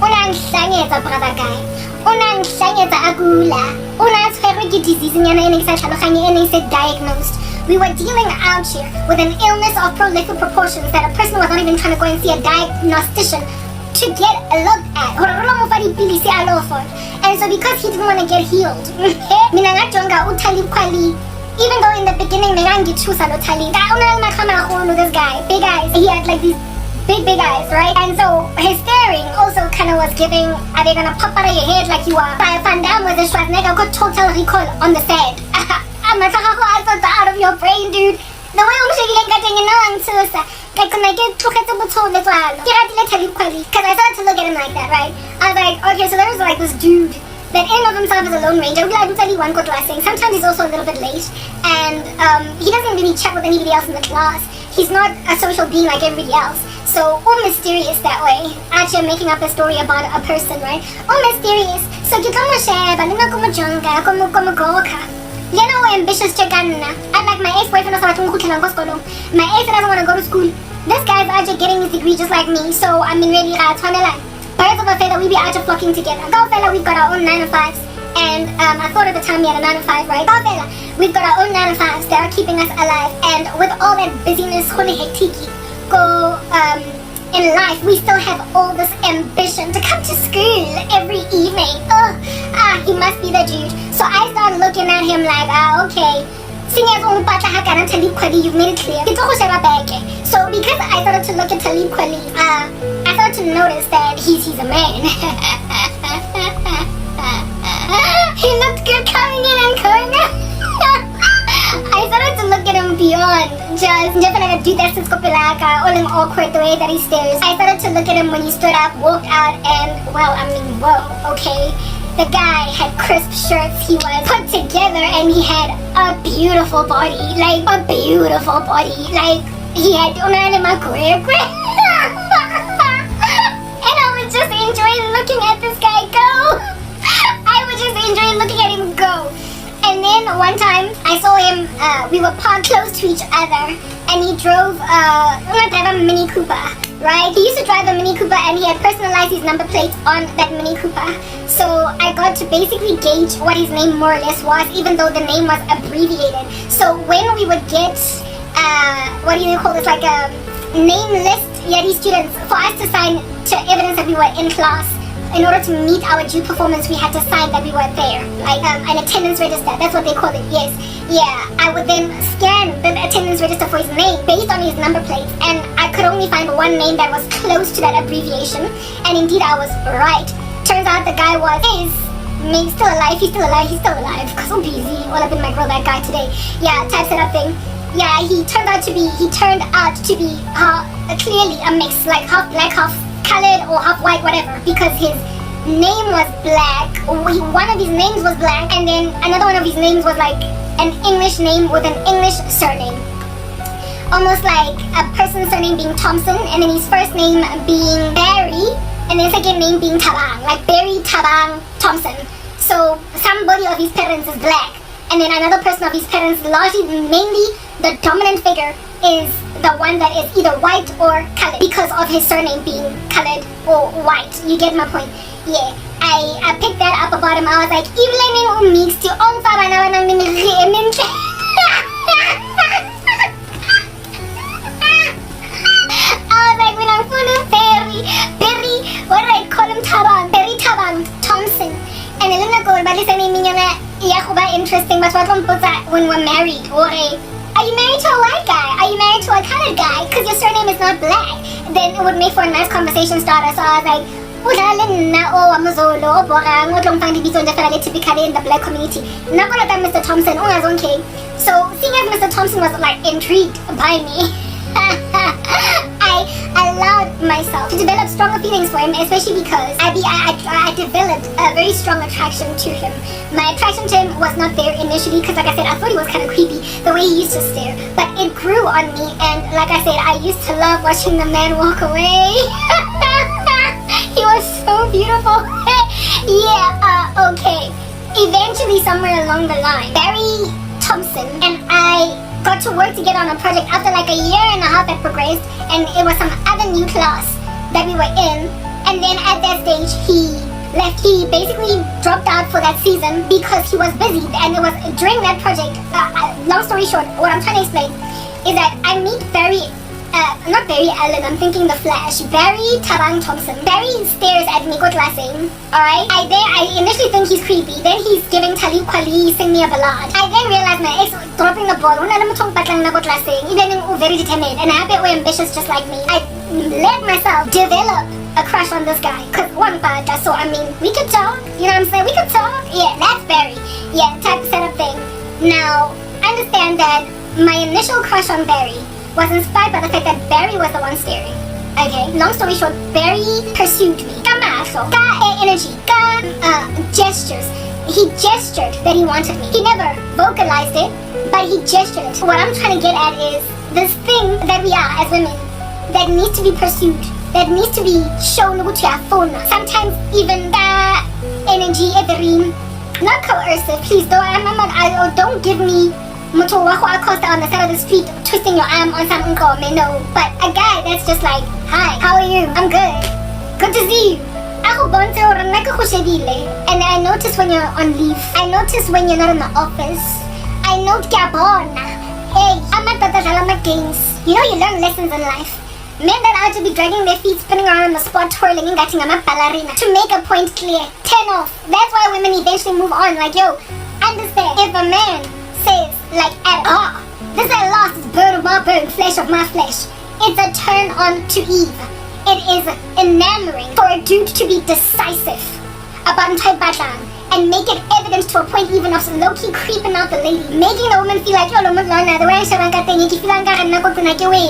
Unang shangeta brother guy. Unang shangeta agula. Una tshwerwe ke disease nyana ene sa tlhaloganye ene se diagnosed. We were dealing out here with an illness of prolific proportions that a person was not even trying to go and see a diagnostician to get a look at. And so because he didn't want to get healed, Talib Kweli, even though in the beginning this guy, big eyes, he had like these big eyes, right? And so his staring also kind of was giving, are they gonna pop out of your head like you are? Van Damme with a Schwarzenegger got total recall on the set. I'm like, out of your brain, dude. The way I'm shaking like that, you know, I'm so like when I get to get because I started to look at him like that, right? I was like, okay, so there was like this dude that in of himself is a lone ranger. Sometimes he's also a little bit late, and he doesn't really chat with anybody else in the class. He's not a social being like everybody else. So, all mysterious that way. Actually, I'm making up a story about a person, right? All mysterious. So, you come to share, but I'm como junga, como goka. You know, ambitious chicken. Unlike my ex-boyfriend, my ex doesn't want to go to school. This guy's actually getting his degree just like me. So, I'm in really hard. Birds of a feather, we be actually flocking together. Go fella, we've got our own 9 to 5s. And I thought at the time we had a 9 to 5, right? Go fella, we've got our own 9 to 5s that are keeping us alive. And with all that busyness, in life, we still have all this ambition to come to school every evening. He must be the dude. So I started looking at him like, okay, you've made it clear. So because I started to look at Talib Kweli, I started to notice that he's a man. He looked good coming in and going out. I started to look at him beyond just like a dude that's all in awkward the way that he stares. I started to look at him when he stood up, walked out, and well, I mean, whoa, okay. The guy had crisp shirts, he was put together, and he had a beautiful body, like a beautiful body, like he had and I was just enjoying looking at this guy go. I was just enjoying looking at him go. And then one time I saw him, we were parked close to each other, and he drove a Mini Cooper, right? He used to drive a Mini Cooper, and he had personalized his number plates on that Mini Cooper. So I got to basically gauge what his name more or less was, even though the name was abbreviated. So when we would get, what do you call this, like a name list, these students, for us to sign to evidence that we were in class, in order to meet our due performance, we had to sign that we were there, like an attendance register. That's what they call it. Yes, yeah. I would then scan the attendance register for his name based on his number plate, and I could only find one name that was close to that abbreviation. And indeed, I was right. Turns out the guy is maybe still alive. He's still alive. Cause I'm busy. All up in my grill, that guy today. Yeah, type setup thing. Yeah, he turned out to be clearly a mix, like half black, half colored, or half white, whatever, because his name was black. One of his names was black, and then another one of his names was like an English name with an English surname, almost like a person's surname being Thompson, and then his first name being Barry, and then second name being Tabang, like Barry Tabang Thompson. So somebody of his parents is black, and then another person of his parents, largely mainly the dominant figure, is the one that is either white or colored because of his surname being colored or white. You get my point? Yeah. I picked that up about him. I was like, I was like, when I'm full of Perry, what did I call him? Perry Tabang Thompson. And I don't know, but interesting, but when we're married, or are you married to a white guy? Are you married to a colored guy? Because your surname is not black. Then it would make for a nice conversation starter. So I was like, typically in the black community. Mr. Thompson, okay. So seeing as Mr. Thompson was like intrigued by me, I allowed myself to develop stronger feelings for him, especially because I developed a very strong attraction to him. My attraction to him was not there initially because, like I said, I thought he was kind of creepy the way he used to stare, but it grew on me, and like I said, I used to love watching the man walk away. He was so beautiful. Yeah, okay. Eventually, somewhere along the line, Barry Thompson and I got to work together on a project after like a year and a half that progressed, and it was some other new class that we were in, and then at that stage he left. He basically dropped out for that season because he was busy, and it was during that project, long story short, what I'm trying to explain is that I meet very not Barry Allen, I'm thinking The Flash. Barry Tabang Thompson. Barry stares at me, good laughing. Alright? I initially think he's creepy. Then he's giving Talib Kweli, sing me a ballad. I then realize my ex dropping the ball. Wala naman tong patlang na good laughing. Even yung very determined. And I bet we're ambitious just like me. I let myself develop a crush on this guy. Cause one part, so I mean, we could talk. You know what I'm saying? We could talk. Yeah, that's Barry. Yeah, type setup thing. Now, understand that my initial crush on Barry was inspired by the fact that Barry was the one staring. Okay, long story short, Barry pursued me. Kamaso, energy, gestures. He gestured that he wanted me. He never vocalized it, but he gestured it. What I'm trying to get at is this thing that we are as women that needs to be pursued, that needs to be shown with your phone. Sometimes even that energy, not coercive, please don't give me Muto wako Acosta on the side of the street twisting your arm on some nkome, no. But a guy that's just like, hi, how are you? I'm good. Good to see you. Ako bonte orang nakakushedile. And I notice when you're on leave. I notice when you're not in the office. I note kya bona. Hey, I'm at the games. You know, you learn lessons in life. Men that are to be dragging their feet, spinning around on the spot, twirling and getting a ballerina to make a point clear. 10 off. That's why women eventually move on. Like, yo, understand, if a man says, like, at all, this at last is bone of my bone, flesh of my flesh, it's a turn on to Eve. It is enamoring for a dude to be decisive about type batang and make it evident to a point even of low-key creeping out the lady, making the woman feel like, yo, the way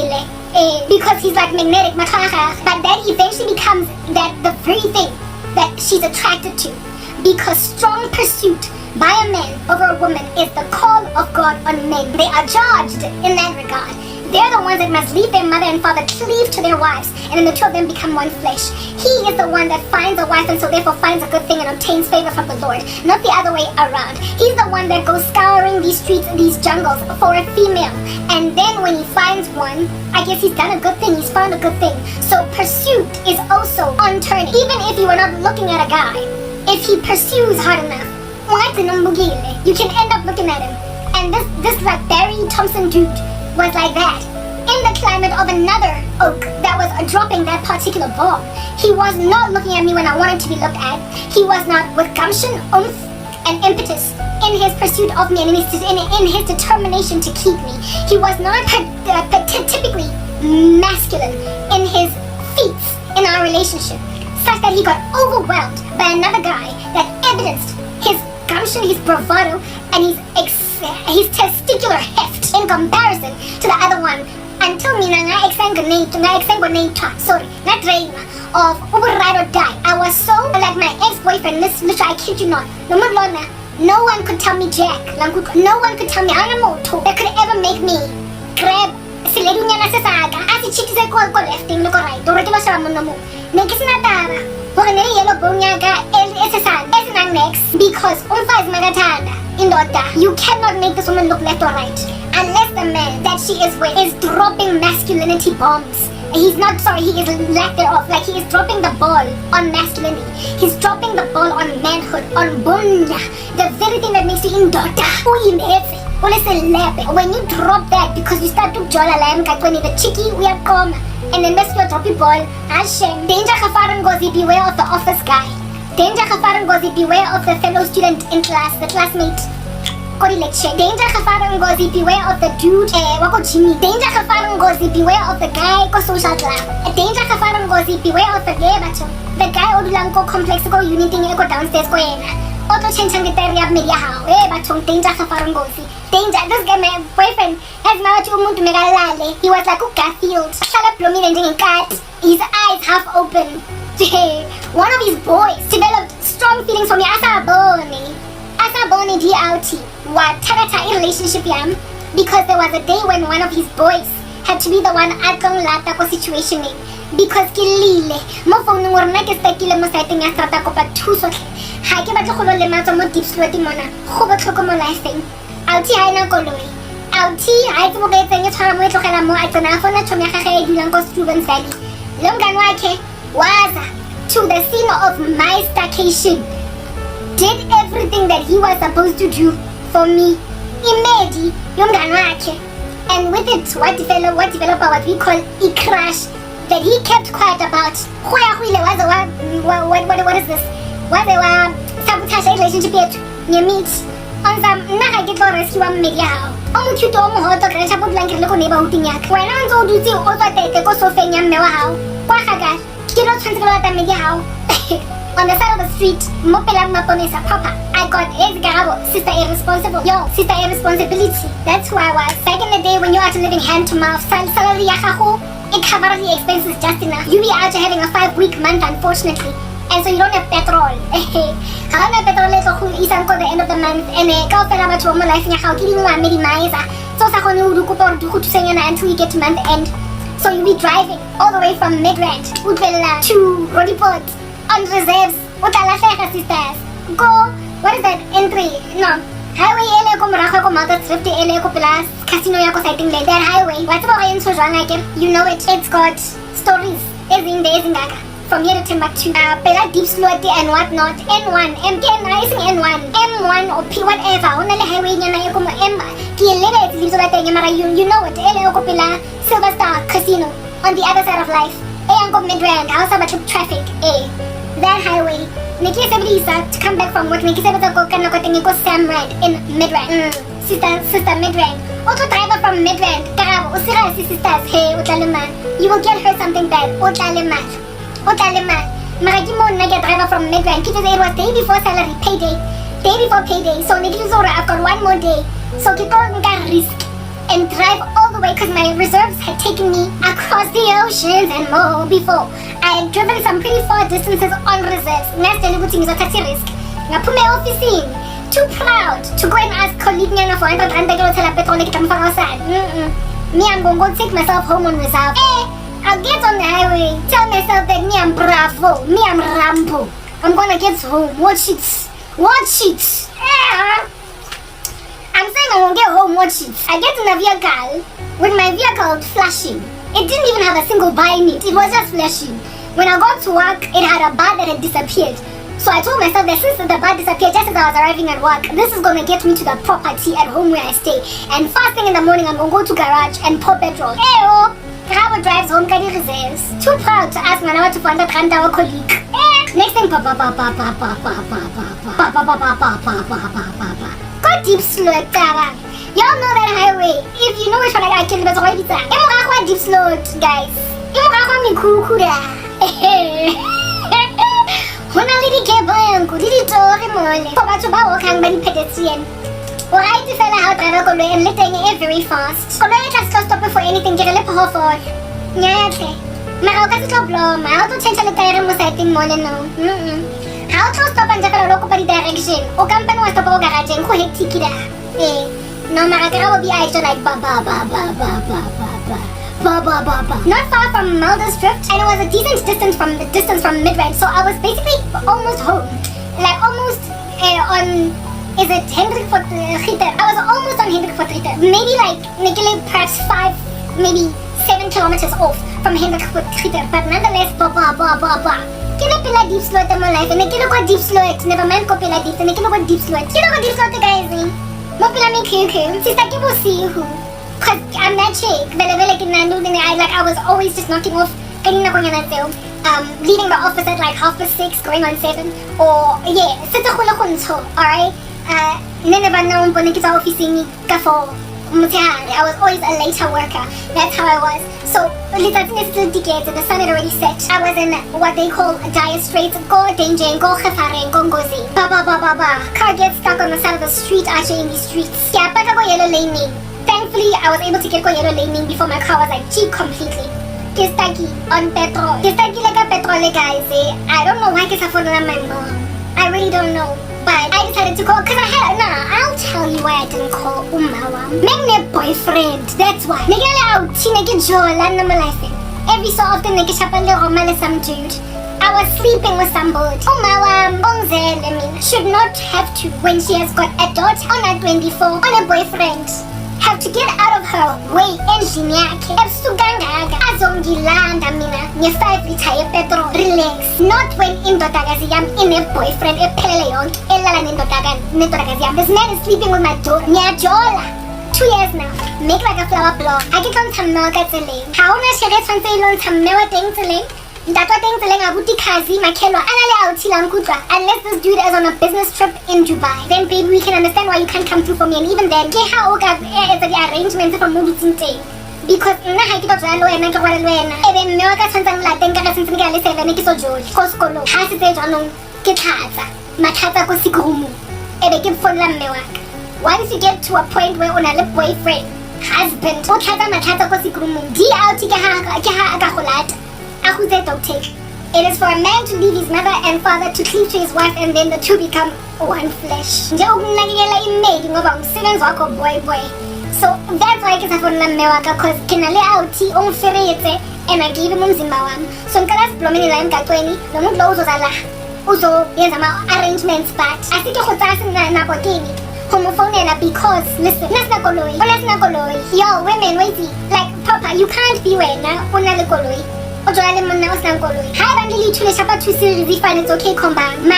because he's like magnetic, but that eventually becomes that the very thing that she's attracted to, because strong pursuit by a man over a woman is the call of God on men. They are charged in that regard. They're the ones that must leave their mother and father, cleave to their wives, and then the two of them become one flesh. He is the one that finds a wife and so therefore finds a good thing and obtains favor from the Lord, not the other way around. He's the one that goes scouring these streets, these jungles for a female, and then when he finds one, I guess he's done a good thing, he's found a good thing. So pursuit is also on turn. Even if you are not looking at a guy, if he pursues hard enough, you can end up looking at him. And this like Barry Thompson dude was like that. In the climate of another oak that was dropping that particular bomb, he was not looking at me when I wanted to be looked at. He was not with gumption, oomph, and impetus in his pursuit of me and in his determination to keep me. He was not typically masculine in his feats in our relationship, such that he got overwhelmed by another guy that evidenced his gumption, his bravado, and his testicular heft in comparison to the other one, until me nga exsanguinate of ride or die. I was so like my ex-boyfriend, literally, I kid you not, no one could tell me jack, no one could tell me that could ever make me grab siledunya na sa saga as chiki sa ko lefting no right do retilo sa mo mo nekis na tara ho ne yellow bonya ga next because is magathanda indoda. You cannot make this woman look left or right unless the man that she is with is dropping masculinity bombs. He's not, sorry, he is lack thereof. Like, he is dropping the ball on masculinity. He's dropping the ball on manhood, on bunda, the very thing that makes you indoda. When you drop that, because you start to jola lamb when the chicky we are come and then let's drop the ball. Hashem. Danger kafaran gozi, beware of the office guy. Danger kafaran gozi, beware of the fellow student in class, the classmate. Danger kafaran gozi, beware of the dude wako Jimmy. Danger kafaran gozi, beware of the guy ko social club. Danger kafaran gozi, beware of the gay bacho. The guy odulang ko complex ko unity ko downstairs ko yena. Auto change ang gitarya media how. Bachong danger kafaran gozi. Danger, this guy, my boyfriend, has my to megalale. He was like, Garfield. Shala prominent in cat. His eyes half open. One of his boys developed strong feelings for me. Asa boni DLT. What tarata relationship yam? Because there was a day when one of his boys had to be the one at lata ko situation because kilile mo phone ngorna ke stakile mo setting ya strata ko pa thuso ha ke batla go lo lematsa mo deep slot mona go botlhoko mo lifeng auti ha ina koloi auti ha itse mo ka etseng e tshwara mo e tlogela mo a tsena fona tshonya ga ga e dulang ko Students Valley lo mngani wakhe waza to the scene of my staycation, did everything that he was supposed to do for me. Imedi yomngani wakhe And with it, what developed what we call a crush that he kept quiet about. What is this? Sabotage a relationship yet. You meet on some get rescue media. Cute to crash up blanket look neighborhood yak. When I'm so do you also take the cost of Fenya Mewa? Wakaga, Kiro Transgolata Media. On the side of the street, Mopela Maponesa Papa. I got Karabo, sister irresponsible. Yo, sister irresponsibility. That's who I was. Back in the day when you are living hand to mouth, salary yahaho, it covered the expenses just enough. You be out having a 5-week month, unfortunately. And so you don't have petrol. I don't have petrol who is until the end of the month. And go for about your life in your house, getting one many miles. So until you get to month end. So you be driving all the way from Midrand to Rodiport on reserves. Sisters. Go, what is that? Entry? No. Highway LA ko Malta trip to LA ko plus casino yako sighting like that highway. What's about so you know it. It's got stories. From here to Timbuktu, Pela deep slot and whatnot. N1, MTN rising N1, M1 or P whatever. Only highway niya na yung M. Kaya leave so that you know it. LA ko pila Silver Star Casino on the other side of life. Ang ko Midrand, house about traffic. That highway. Niki sabi to come back from work. Niki sabi ko tingin ko Samrand in Midrand. Sister Midrand. Also driver from Midrand. Karabo, usira si sisters. Hey, utaliman. You will get her something bad. Utaliman. Maragi mo nag driver from Midrand. Because it was day before salary, payday. Day before payday. So niki zora I've got one more day. So kiko nga risk and drive all the way because my reserves had taken me across the oceans and more before. I had driven some pretty far distances on reserves. Next day, I taxi risk. Ngapume officing. Too proud to go and ask colleague niya na for 100 rand to tell a petrol na kitang pangasan. Me, I'm going to take myself home on reserve. I'll get on the highway. Tell myself that me, I'm bravo. Me, I'm Rambo. I'm gonna get home. Watch it. I'm saying I'm gonna get home, watch it. I get in a vehicle with my vehicle flashing. It didn't even have a single bar in it. It was just flashing. When I got to work, it had a bar that had disappeared. So I told myself that since the bar disappeared just as I was arriving at work, this is gonna get me to the property at home where I stay. And first thing in the morning, I'm gonna go to garage and pour petrol. Karabo drives home, Kadi reserves. Too proud to ask Manawa to find a our colleague. Next thing, go deep slow, Tara. Y'all know that highway. If you know which one I can, but already there. I'm deep slow, guys. I'm kukura. Honality kebanku, didi tori mole. Papa to bawo kang bani pedestrian. Alright, the fella out driver ko and letting it very fast. Kono just stop for anything, get a lip off for. Nyate. Mao kasi toblo, mao to change the tire mo sa ating mole no. How to stop and jaka loko pa di direction. O kampan mo stop ko garage ko hekti kida. No makakaraw bi ay like ba. Not far from Mulder's Drift, and it was a decent distance from Midrand, so I was basically almost home. Like almost on, is it Hendrik for Gieter? I was almost on Hendrik for Gieter. Maybe like perhaps 5, maybe 7 kilometers off from Hendrik for Gieter, but nonetheless, Kina pila deep slow at my life, and kina ko deep slow it. Never mind ko pila deep, and kina ko deep slow it. Kina ko deep slow it, guys. Mo pila mi kuku. Sista kibo si who. Cause I'm that chick. I was always just knocking off. Kanina ko yan leaving the office at like 6:30, going on 7. Or sita ko lang kunso. Alright. Never known po nakita officing ka for. I was always a later worker. That's how I was. So, litatin is still decades and the sun had already set. I was in what they call dire straits. Go danger, go khafare, go ngozi. Car gets stuck on the side of the street, actually in the streets. Yeah, paka ko yellow laning. Thankfully, I was able to get ko yellow laning before my car was like cheap completely. Kistaki on petrol. Kistaki like a petrol guys. I don't know why kisa for my mom. I really don't know. But I decided to call because I'll tell you why I didn't call Umawa. Make boyfriend, that's why. Nagala out, nagjola na malifin. Every so often nagshapalo romale some dude. I was sleeping with somebody. Umawa should not have to when she has got a daughter on a 24 on a boyfriend. Have to get out of her way engine yake. Ebsugangaga azongilanda mina nye 5 liter ye petrol. Relax. Not when indodakazi yam in a boyfriend ephelele yonke elala nendodakazi yam. This man is sleeping with my daughter. Nyajola. 2 years now. Make like a flower block. I get on some milk at the lane. How na share from say on some milk things the lane. That's what things the lane abuti kazi makelo. Anale outila mkutwa. Unless this dude is on a business trip in Dubai, then baby we can understand why you can't come through for me. And even then, get how oga is the arrangements for movie thing. Because nna ha ke tla lo ena ke gore lo ena. Ebe mme wa ka tshwantsang la teng ka ga sentse ke le 7 ke so jole. Ko sekolo. Ha se tse jwanong ke tlhatsa. Matlhatsa ko sekrumu. Ebe ke fola mme wa ka. Once you get to a point where on a boyfriend, husband, o tlhatsa matlhatsa ko sekrumu. Di out ke ha ka golata. A go tse don't take. It is for a man to leave his mother and father to cleave to his wife and then the two become one flesh. Nje ukunakekela imedi ngoba umsebenzi wakho boy. So that's why ke sa fona mme wa ka cause ke na le outi o mferetse and I gave him umzimba wami. So ngicela siblomeni la emgaqweni lo muntu lo uzozala uzo yenza ama arrangements but asike go tsaya sina nako kini homophonela because listen nasina koloi yo women wait like papa you can't be wena una le koloi ojwale monna o sina koloi ha ba le thule shapa two series ifane it's okay combine ma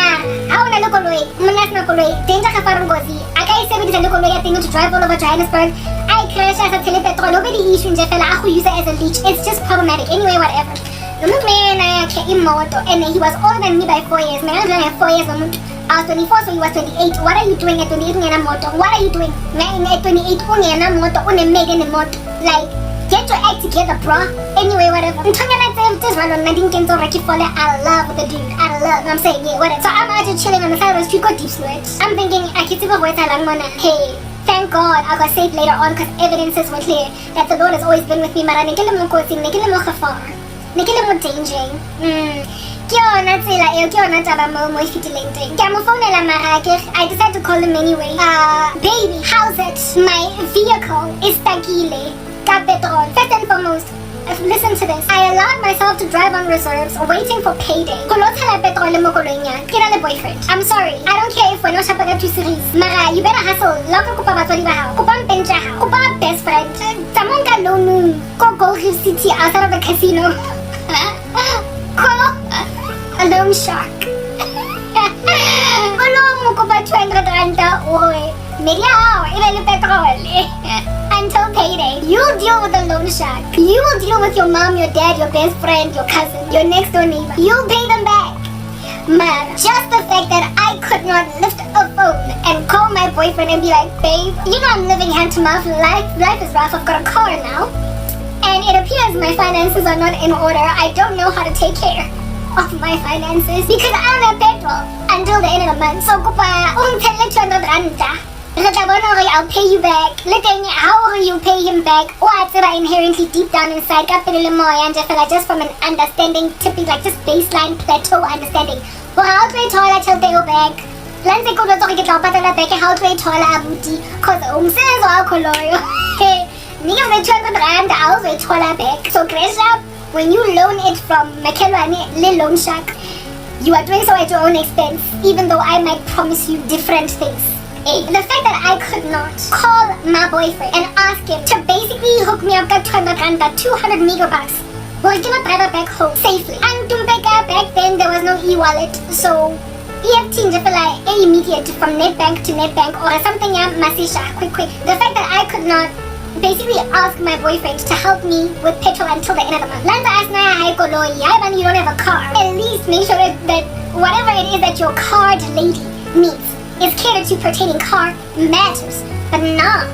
ha una le koloi monna sina koloi danger ka farongozi aka isebenzisa le koloi ya thing to drive all over Johannesburg I crash as a telepetrol nobody issue nje fela aku use it as a leech it's just problematic anyway whatever Hlongwane yakhe imoto and he was older than me by 4 years man I have 4 years omuntu I was 24 so he was 28 what are you doing at 28 ungena moto what are you doing man at 28 ungena moto unemege nemoto like get your act together bro anyway whatever ntonyana tse zwalo nna dinkenzo ra ke fole I love the dude I love I'm saying yeah whatever so I'm out chilling on the side of the street got deep sweat I'm thinking I can see go wait Hlongwane hey thank God I got saved later on because evidences were clear that the Lord has always been with me mara nekele mo kosi nekele mo gevaar nekele mo danger ke yona tsela eo ke yona taba mo fitileng teng ke mo founela mara I decided to call him anyway baby how's it my vehicle is stakile ka petrol first and foremost listen to this I allowed myself to drive on reserves waiting for payday kolotela petrol mo koloing ya ke na le boyfriend I'm sorry I don't care if wena shapa ka two series mara you better hustle loka kupa batswadi ba hao kupa mpenja hao kupa best friend tamonka loan ko Gold Reef City outside of the casino call a loan shark ano mo ko ba 200 rand oy media ile petrol until payday you'll deal with the loan shark you will deal with your mom your dad your best friend your cousin your next door neighbor you'll pay them back man just the fact that I could not lift a phone and call my boyfriend and be like babe you know I'm living hand to mouth life is rough I've got a car now and it appears my finances are not in order I don't know how to take care of my finances because I don't have petrol until the end of the month so kupa tell 200 rand I'll pay you back. How will you pay him back? What's it inherently deep down inside? Just from an understanding, typically like just baseline plateau understanding. Well, how do I tell I tell you back? Lanse ko to get up at the back. How do I tell abuti? Cause says all koloyo. Hey, nigga the 200 rand I'll tell back. So crash up when you loan it from Makelwane loan shark. You are doing so at your own expense, even though I might promise you different things. The fact that I could not call my boyfriend and ask him to basically hook me up that 200 rand, that 200 megabucks, was gonna drive her back home safely. And to back then there was no e-wallet, so EFT immediate from netbank to netbank or something masisha quick. The fact that I could not basically ask my boyfriend to help me with petrol until the end of the month. Landa asna you don't have a car. At least make sure that whatever it is that your card lady needs is catered to pertaining car matters. But nah.